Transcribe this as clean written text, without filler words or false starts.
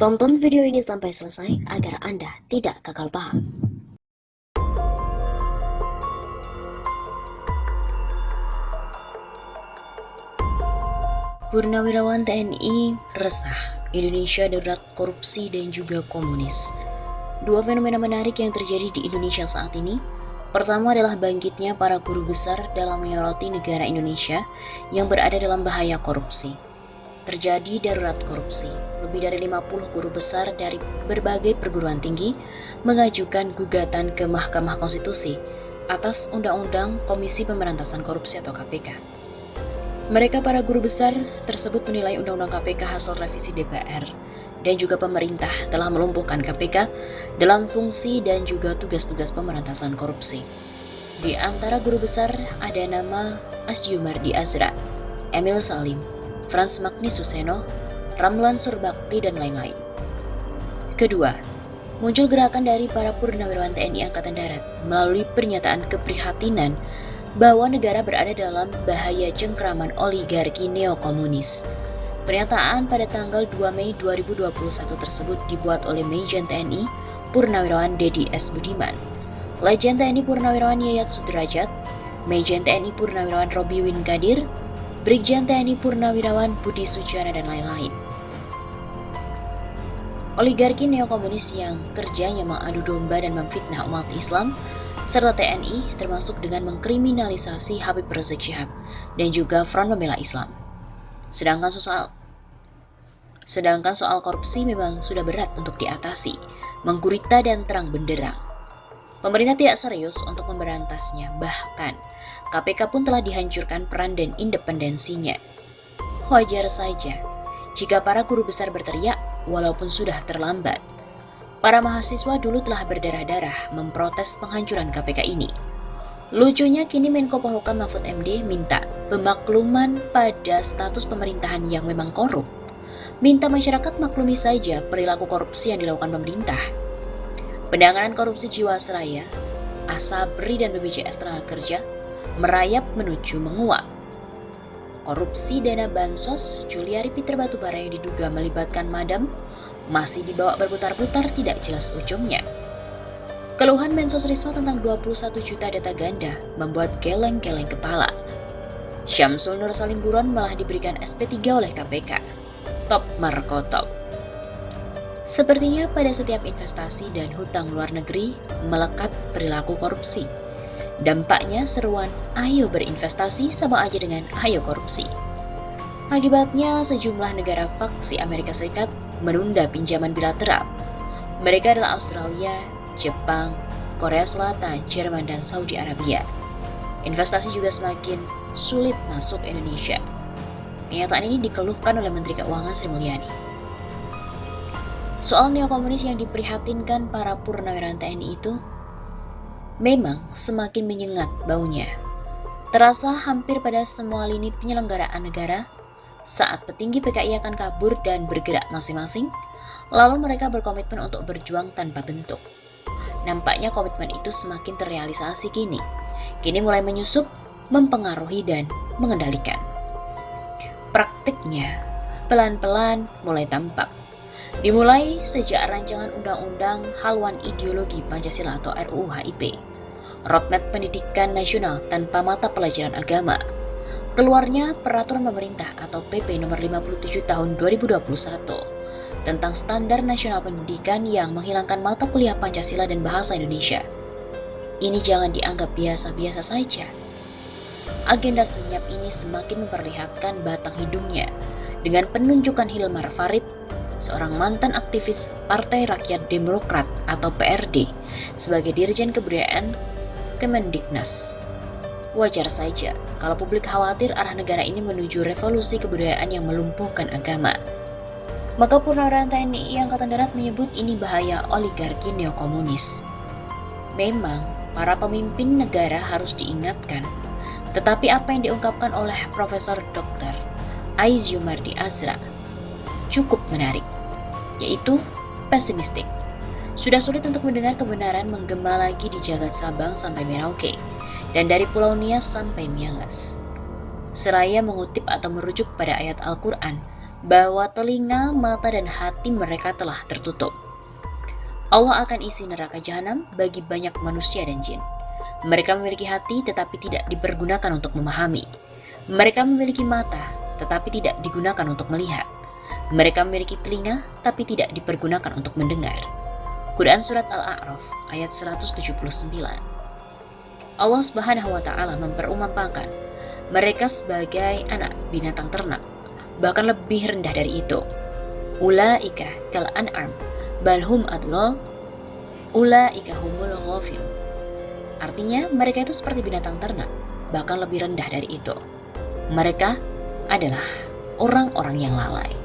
Tonton video ini sampai selesai agar Anda tidak gagal paham. Purnawirawan TNI resah, Indonesia darurat korupsi dan juga komunis. Dua fenomena menarik yang terjadi di Indonesia saat ini. Pertama adalah bangkitnya para guru besar dalam menyoroti negara Indonesia yang berada dalam bahaya korupsi. Terjadi darurat korupsi. Lebih dari 50 guru besar dari berbagai perguruan tinggi mengajukan gugatan ke Mahkamah Konstitusi atas Undang-Undang Komisi Pemberantasan Korupsi atau KPK. Mereka para guru besar tersebut menilai Undang-Undang KPK hasil revisi DPR dan juga pemerintah telah melumpuhkan KPK dalam fungsi dan juga tugas-tugas pemberantasan korupsi. Di antara guru besar ada nama Asjumardi Azra, Emil Salim, Frans Magni Suseno, Ramlan Surbakti, dan lain-lain. Kedua, muncul gerakan dari para purnawirawan TNI Angkatan Darat melalui pernyataan keprihatinan bahwa negara berada dalam bahaya cengkraman oligarki neokomunis. Pernyataan pada tanggal 2 Mei 2021 tersebut dibuat oleh Majen TNI Purnawirawan Dedi S. Budiman, Lejen TNI Purnawirawan Yayat Sudrajat, Majen TNI Purnawirawan Robi Win Kadir, Brigjen TNI Purnawirawan Budi Sujana, dan lain-lain. Oligarki neokomunis yang kerjanya mengadu domba dan memfitnah umat Islam serta TNI termasuk dengan mengkriminalisasi Habib Rizik Syihab dan juga Front Pembela Islam. Sedangkan soal korupsi memang sudah berat untuk diatasi, menggurita dan terang benderang. Pemerintah tidak serius untuk memberantasnya, bahkan KPK pun telah dihancurkan peran dan independensinya. Wajar saja jika para guru besar berteriak walaupun sudah terlambat. Para mahasiswa dulu telah berdarah-darah memprotes penghancuran KPK ini. Lucunya kini Menko Polhukam Mahfud MD minta pemakluman pada status pemerintahan yang memang korup. Minta masyarakat maklumi saja perilaku korupsi yang dilakukan pemerintah. Penanganan korupsi Jiwasraya, Asabri, dan BPJS Tenagakerja merayap menuju menguap. Korupsi dana bansos Juliari Peter Batubara yang diduga melibatkan Madam masih dibawa berputar-putar tidak jelas ujungnya. Keluhan Mensos Risma tentang 21 juta data ganda membuat geleng-geleng kepala. Syamsul Nur Salim Buron malah diberikan SP3 oleh KPK. Top Marco Top. Sepertinya pada setiap investasi dan hutang luar negeri melekat perilaku korupsi. Dampaknya seruan ayo berinvestasi sama aja dengan ayo korupsi. Akibatnya sejumlah negara faksi Amerika Serikat menunda pinjaman bilateral. Mereka adalah Australia, Jepang, Korea Selatan, Jerman, dan Saudi Arabia. Investasi juga semakin sulit masuk Indonesia. Kenyataan ini dikeluhkan oleh Menteri Keuangan Sri Mulyani. Soal neokomunis yang diprihatinkan para purnawirawan TNI itu memang semakin menyengat baunya. Terasa hampir pada semua lini penyelenggaraan negara saat petinggi PKI akan kabur dan bergerak masing-masing, lalu mereka berkomitmen untuk berjuang tanpa bentuk. Nampaknya komitmen itu semakin terrealisasi kini. Kini mulai menyusup, mempengaruhi, dan mengendalikan. Praktiknya pelan-pelan mulai tampak. Dimulai sejak rancangan Undang-Undang Haluan Ideologi Pancasila atau RUU HIP, Roadmap Pendidikan Nasional tanpa mata pelajaran agama, keluarnya Peraturan Pemerintah atau PP nomor 57 tahun 2021 tentang Standar Nasional Pendidikan yang menghilangkan mata kuliah Pancasila dan Bahasa Indonesia. Ini jangan dianggap biasa-biasa saja. Agenda senyap ini semakin memperlihatkan batang hidungnya dengan penunjukan Hilmar Farid, seorang mantan aktivis Partai Rakyat Demokrat atau PRD, sebagai Dirjen Kebudayaan Kemendiknas. Wajar saja kalau publik khawatir arah negara ini menuju revolusi kebudayaan yang melumpuhkan agama. Maka Purnawirawan TNI Angkatan Darat menyebut ini bahaya oligarki neokomunis. Memang, para pemimpin negara harus diingatkan. Tetapi apa yang diungkapkan oleh Profesor Dr. Asjumardi Azra cukup menarik, yaitu pesimistik. Sudah sulit untuk mendengar kebenaran menggema lagi di jagat Sabang sampai Merauke, dan dari Pulau Nias sampai Miangas. Seraya mengutip atau merujuk pada ayat Al-Quran, bahwa telinga, mata, dan hati mereka telah tertutup. Allah akan isi neraka jahanam bagi banyak manusia dan jin. Mereka memiliki hati tetapi tidak dipergunakan untuk memahami. Mereka memiliki mata tetapi tidak digunakan untuk melihat. Mereka memiliki telinga tapi tidak dipergunakan untuk mendengar. Quran Surat Al-A'raf ayat 179. Allah Subhanahu wa Ta'ala memperumpamakan mereka sebagai anak binatang ternak, bahkan lebih rendah dari itu. Ulaika kal an'am balhum adlal ulaika humul ghafilun. Artinya mereka itu seperti binatang ternak, bahkan lebih rendah dari itu. Mereka adalah orang-orang yang lalai.